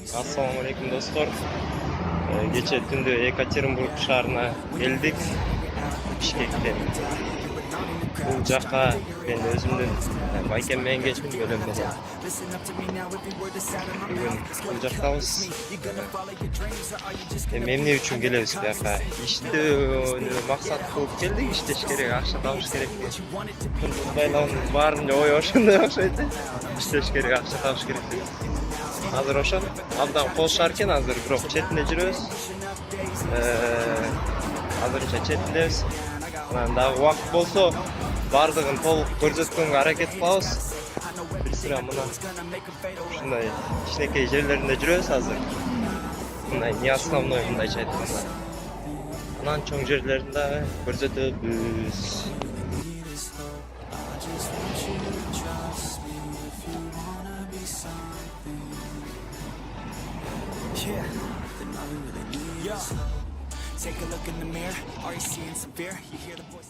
Assalamualaikum dostlar. Geçen түндө Екатеринбург шаарына келдик. Бишкектен. Бул жака мен өзүмдүн байкем менен келчүмүн, бөлөм менен. Бүгүн бул жактабыз. Эмне үчүн келебиз буяка? Иштөөнү максат кылып келдик, иштеш керек, акча табыш керек. Байлабын баарын ой ошондой окшойт. Иштеш керек, акча табыш керек деп. Азыр ошон абдан колушар экен, азыр бирок четинде жүрөбүз. Азырынча четиндебиз. Анан дагы убакыт болсо бардыгын толук көрсөткөнгө аракет кылабыз. Бир сыра мына ушундай кичинекей жерлеринде жүрөбүз азыр. Мындай не основной мындайча айтканда. Анан чоң жерлерин дагы көрсөтөбүз. Take a look in the mirror. Are you seeing some fear? You hear the voice.